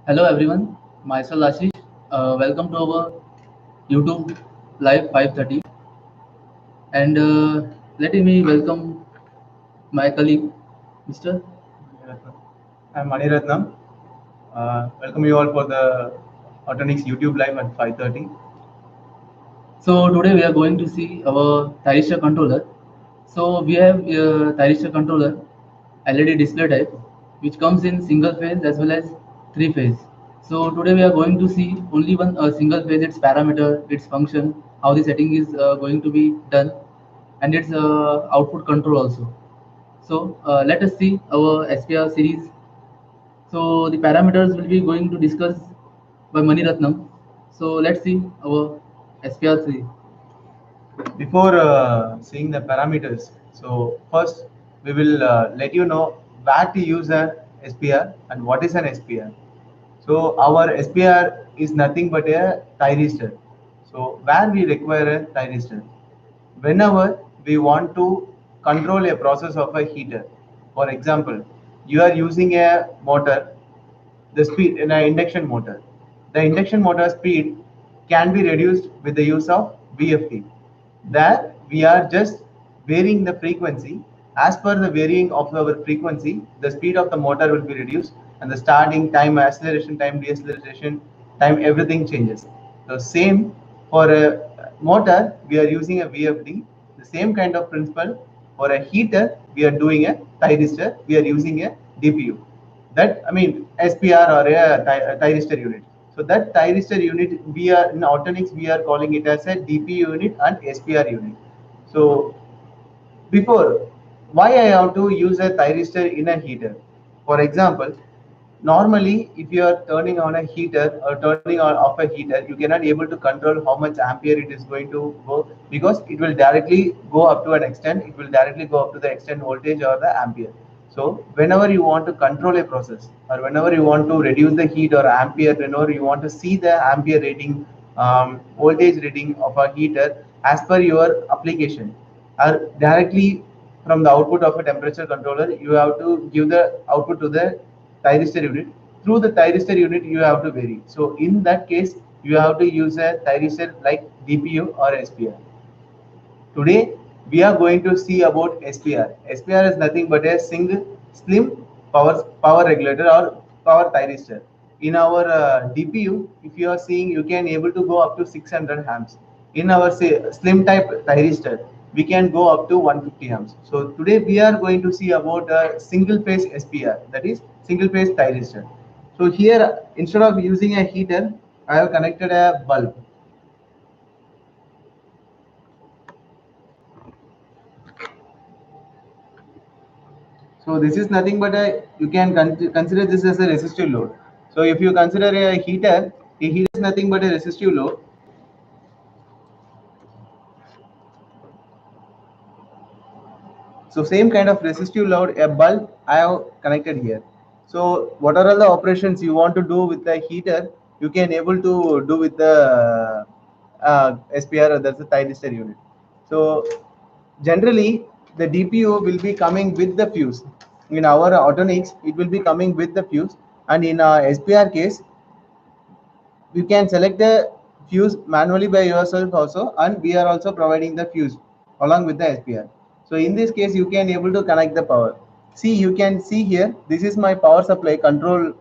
Hello everyone, myself Ashish. Welcome to our YouTube Live 5:30, and let me welcome my colleague, Mr. I'm Maniratnam. Welcome you all for the Autonix YouTube live at 5:30. So today we are going to see our Thyristor controller. So we have Thyristor controller LED display type, which comes in single phase as well as three phase. So today we are going to see only one single phase, its parameter, its function, how the setting is going to be done, and its output control also. So let us see our SPR series. So the parameters will be going to discuss by Mani Ratnam. So let's see our SPR series. Before seeing the parameters, so first we will let you know where to use an SPR and what is an SPR. So our SPR is nothing but a thyristor. So where we require a thyristor, whenever we want to control a process of a heater. For example, you are using a motor, the speed in an induction motor. The induction motor speed can be reduced with the use of VFD. There we are just varying the frequency. As per the varying of our frequency, the speed of the motor will be reduced and the starting time, acceleration time, deceleration time, everything changes. The same for a motor, we are using a VFD. The same kind of principle for a heater, we are doing a thyristor, we are using a DPU. That I mean SPR or a thyristor unit. So that thyristor unit, we are in Autonix, we are calling it as a DPU unit and SPR unit. So before, why I have to use a thyristor in a heater? For example, normally if you are turning on a heater or turning on off a heater, you cannot able to control how much ampere it is going to go, because it will directly go up to an extent, it will directly go up to the extent voltage or the ampere. So whenever you want to control a process, or whenever you want to reduce the heat or ampere, whenever you want to see the ampere rating, voltage rating of a heater as per your application, or directly from the output of a temperature controller, you have to give the output to the thyristor unit. Through the thyristor unit, you have to vary. So in that case, you have to use a thyristor like DPU or SPR. Today, we are going to see about SPR. SPR is nothing but a single slim power regulator or power thyristor. In our DPU, if you are seeing, you can able to go up to 600 amps. In our say slim type thyristor, we can go up to 150 amps. So today we are going to see about a single phase SPR, that is single phase thyristor. So here, instead of using a heater, I have connected a bulb. So this is nothing but a, you can consider this as a resistive load. So if you consider a heater is nothing but a resistive load. So same kind of resistive load, a bulb I have connected here. So what are all the operations you want to do with the heater, you can able to do with the SPR, that's the thyristor unit. So generally the DPU will be coming with the fuse. In our Autonix, it will be coming with the fuse, and in SPR case, you can select the fuse manually by yourself also, and we are also providing the fuse along with the SPR. So in this case, you can able to connect the power. See, you can see here, this is my power supply control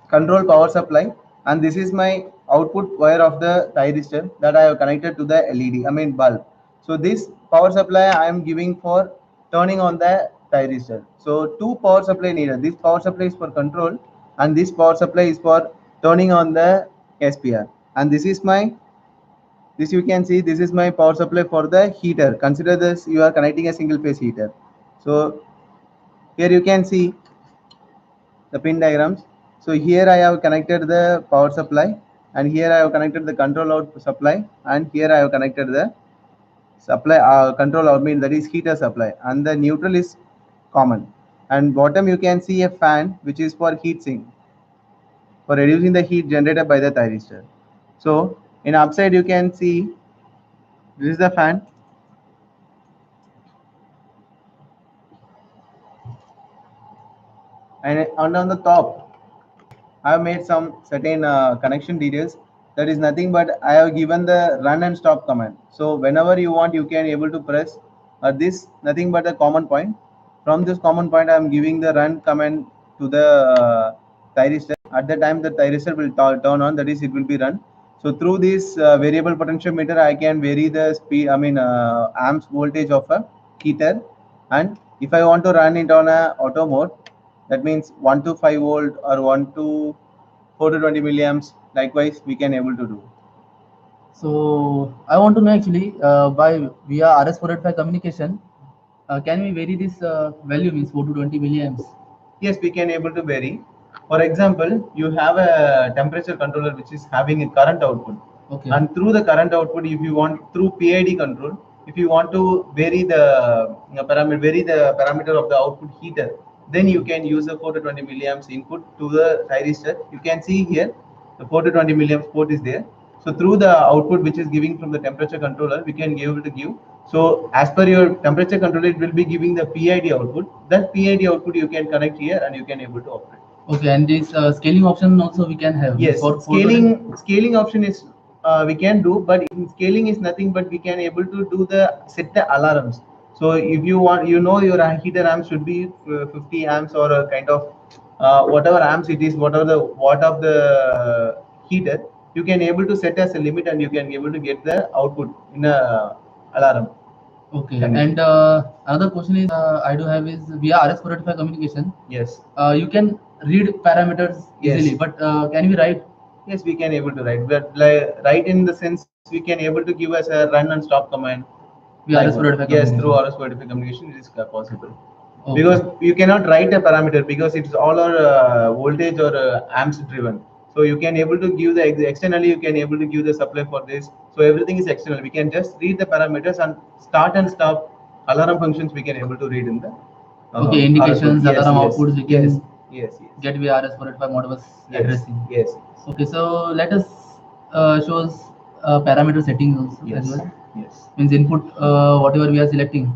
power supply, and this is my output wire of the thyristor that I have connected to the LED, I mean bulb. So this power supply I am giving for turning on the thyristor. So two power supply needed. This power supply is for control, and this power supply is for turning on the SPR. And this you can see, this is my power supply for the heater. Consider this, you are connecting a single phase heater. So here you can see the pin diagrams. So here I have connected the power supply, and here I have connected the control out supply, and here I have connected the supply control out, mean that is heater supply, and the neutral is common. And bottom you can see a fan which is for heat sink, for reducing the heat generated by the thyristor. So in upside you can see this is the fan. and on the top I have made some certain connection details. That is nothing but I have given the run and stop command. So whenever you want, you can able to press this nothing but a common point. From this common point, I am giving the run command to the thyristor. At the time, the thyristor will turn on. That is, it will be run. So through this variable potentiometer, I can vary the speed. I mean amps voltage of a heater. And if I want to run it on a auto mode, that means 1 to 5 volt or 1 to 4 to 20 milliamps. Likewise, we can able to do. So I want to know actually by via RS485 communication, can we vary this value means 4 to 20 milliamps? Yes, we can able to vary. For example, you have a temperature controller which is having a current output. Okay. And through the current output, if you want through PID control, if you want to vary the parameter of the output heater, then you can use a 4 to 20 milliamps input to the thyristor. You can see here the 4 to 20 milliamps port is there. So through the output which is giving from the temperature controller, we can give able to give. So as per your temperature controller, it will be giving the PID output. That PID output you can connect here and you can able to operate. Okay, and this scaling option also we can have. Yes, For scaling option is we can do, but in scaling is nothing but we can able to do the set the alarms. So if you want, you know your heater amp should be 50 amps or a kind of whatever amps it is, whatever the watt of the heater, you can able to set as a limit and you can able to get the output in a alarm. Okay, Can you and see? another question is I do have is via RS485 communication. Yes. You can read parameters Yes. easily, but can we write? Yes, we can able to write, but like write in the sense we can able to give us a run and stop command. Via Like RS485 yes, through communication. RS-485 communication, it is possible. Okay. Because you cannot write a parameter because it's all our voltage or amps driven. So you can able to give the externally you can able to give the supply for this. So everything is external. We can just read the parameters and start and stop alarm functions. We can able to read in the Okay, indications, yes, alarm yes, outputs we yes, can yes, yes, get via RS485 Modbus yes, addressing. yes, Okay, so let us shows parameter settings also as yes, well. yes. Means input whatever we are selecting.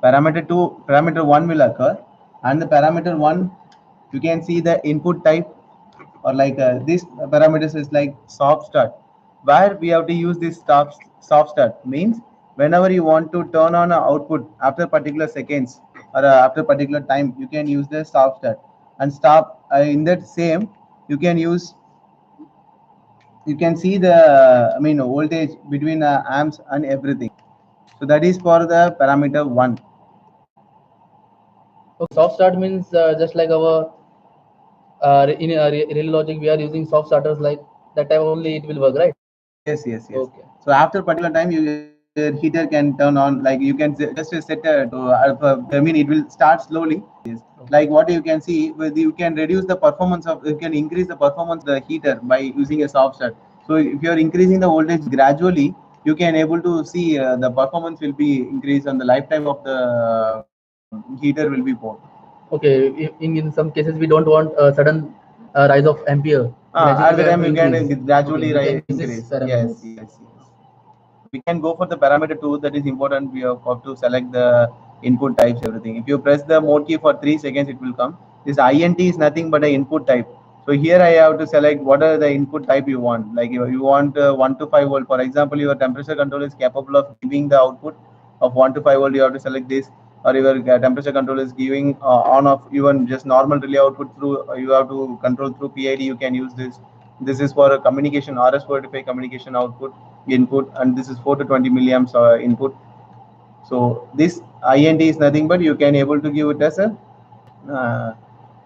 Parameter 2, parameter 1 will occur, and the parameter 1 you can see the input type, or like this parameters is like soft start, where we have to use this soft start means whenever you want to turn on a output after particular seconds or after particular time, you can use the soft start and stop. In that same you can use, you can see the I mean voltage between amps and everything. So that is for the parameter 1. Okay, soft start means just like our in real logic we are using soft starters like that time only it will work, right? Yes, yes, yes. Okay. So after particular time, your heater can turn on. Like you can just set to. I mean, it will start slowly. Yes. Like what you can see, you can reduce the performance of. You can increase the performance of the heater by using a soft start. So if you are increasing the voltage gradually, you can able to see the performance will be increased and the lifetime of the heater will be more. Okay, in some cases we don't want a sudden rise of ampere. At Gradually the we have time to you can increase. Okay, gradually we can use this increase. Yes, parameters. yes, yes. We can go for the parameter 2. That is important. We have to select the input types, everything. If you press the mode key for 3 seconds, it will come. This int is nothing but an input type. So here I have to select what are the input type you want. Like you want 1 to 5 volt. For example, your temperature control is capable of giving the output of 1 to 5 volt. You have to select this. Or your temperature control is giving on off even just normal relay output through. You have to control through PID. You can use this. This is for a communication RS-485 communication output input, and this is 4 to 20 milliamps input. So this int is nothing but you can able to give it as a uh,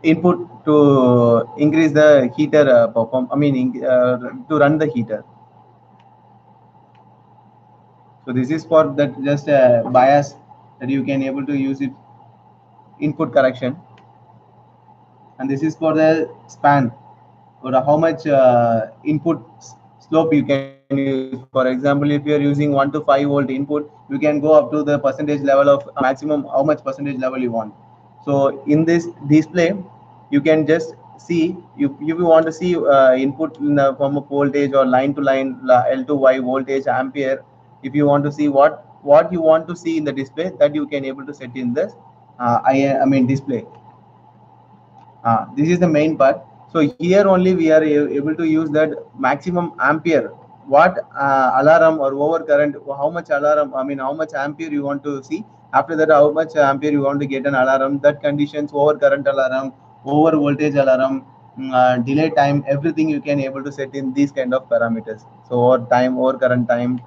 input to increase the heater perform. I mean to run the heater. So this is for that just bias that you can able to use it input correction, and this is for the span. or how much input slope you can use. For example, if you are using 1 to 5 volt input, you can go up to the percentage level of maximum how much percentage level you want. So in this display, you can just see if you want to see input in the form of voltage or line to line L to Y voltage ampere. If you want to see what you want to see in the display, that you can able to set in this I mean display. This is the main part. So here only we are able to use that maximum ampere. What alarm or over current, how much alarm, I mean how much ampere you want to see. After that, how much ampere you want to get an alarm. That conditions, over current alarm, over voltage alarm, delay time, everything you can able to set in these kind of parameters. So over time, over current time,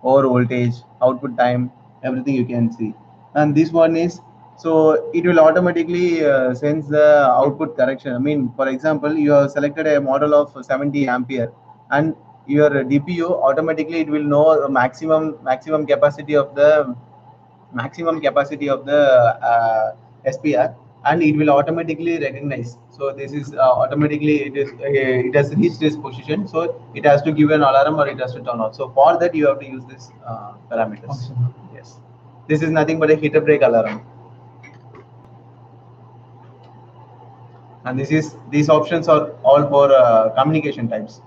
over voltage, output time, everything you can see. And this one is, so it will automatically sense the output correction. I mean, for example, you have selected a model of 70 ampere, and your DPU automatically it will know the maximum capacity of the SPR, and it will automatically recognize. So this is automatically it has reached this position, so it has to give an alarm or it has to turn off. So for that you have to use this parameters. Function. Yes, this is nothing but a heater break alarm, and these options are all for communication types.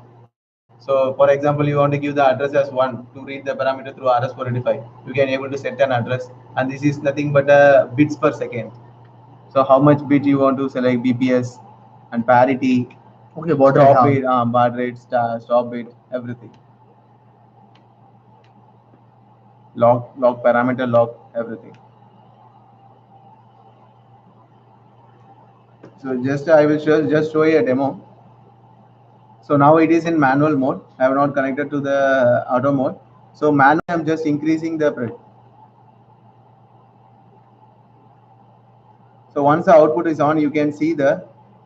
So for example, you want to give the address as 1 to read the parameter through RS485. You can able to set an address, and this is nothing but bits per second. So how much bit you want to select, BPS and parity, Okay, baud rate, stop huh? bit, baud rate, stop bit, everything. Log parameter, log everything. So just I will just show you a demo. So now it is in manual mode. I have not connected to the auto mode. So manual, I am just increasing the So once the output is on, you can see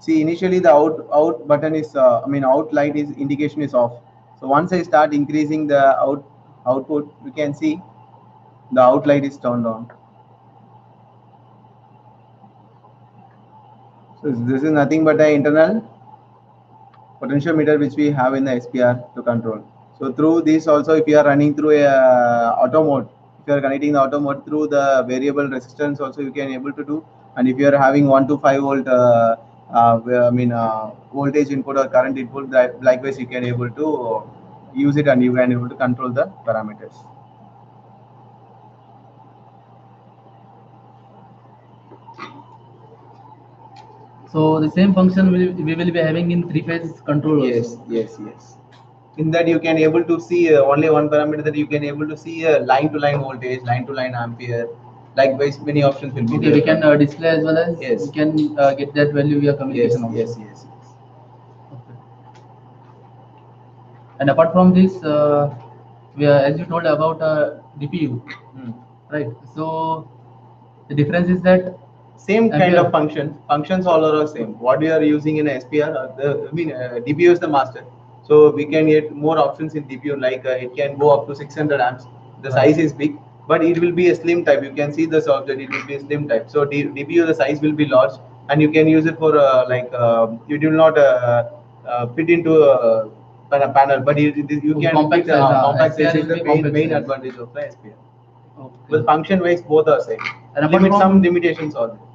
initially the out button is I mean out light is indication is off. So once I start increasing the output, you can see the out light is turned on. So this is nothing but an internal potentiometer which we have in the SPR to control. So through this also, if you are running through a auto mode, if you are connecting the auto mode through the variable resistance also you can able to do. And if you are having 1 to 5 volt voltage input or current input, that likewise you can able to use it, and you can able to control the parameters. So the same function we will be having in three-phase control Yes, also. yes. In that you can able to see only one parameter, that you can able to see line to line voltage, line to line ampere. Likewise, many options will be Okay, there. we can display as well as Yes. we can get that value via Yes, communication also. yes. Okay. And apart from this, as you told about DPU, Hmm. right? So the difference is that Same kind ampere. of functions all are the same. What we are using in SPR, DPU is the master. So we can get more options in DPU, like it can go up to 600 amps. The Right. size is big, but it will be a slim type. You can see the object, it will be a slim type. So DPU, the size will be large, and you can use it for it will not fit into a panel, but you Okay, can compact fit size. compact size SPR is will the be compact main size. advantage of the SPR. Okay. Well, function wise, both are same. And apart Some from limitations are there.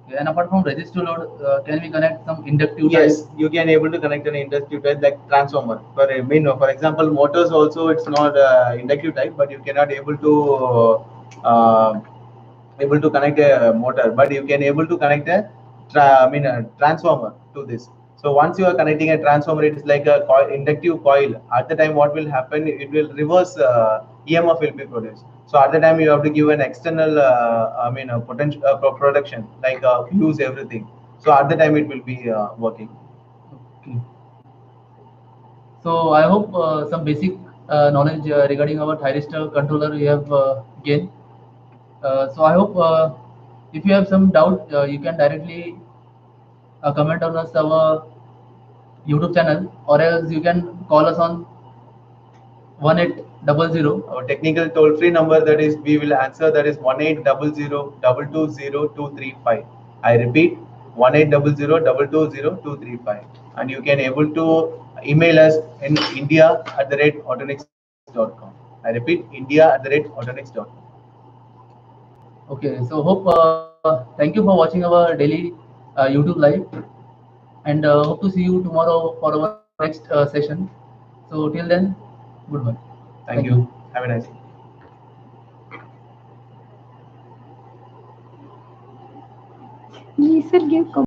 okay, and apart from resistive load, can we connect some inductive Yes, type? you can able to connect an inductive type like transformer. For example, motors also it's not inductive type, but you cannot able to connect a motor, but you can able to connect a transformer to this. So once you are connecting a transformer, it is like a inductive coil. At the time, what will happen? It will reverse EMF will be produced. So at the time, you have to give an external, potential production like fuse everything. So at the time, it will be working. Okay. So I hope some basic knowledge regarding our Thyristor controller you have gained. So I hope if you have some doubt, you can directly comment on us our YouTube channel, or else you can call us on 1800. Our technical toll free number, that is we will answer, that is 1800 220 235. I repeat, 1800 220 235. and you can able to email us in india@autonix.com. I repeat, india@autonix.com. Okay, so hope thank you for watching our daily YouTube live, and hope to see you tomorrow for our next session. So till then, goodbye. Thank Thank you. you. Have a nice day. Ji sir, give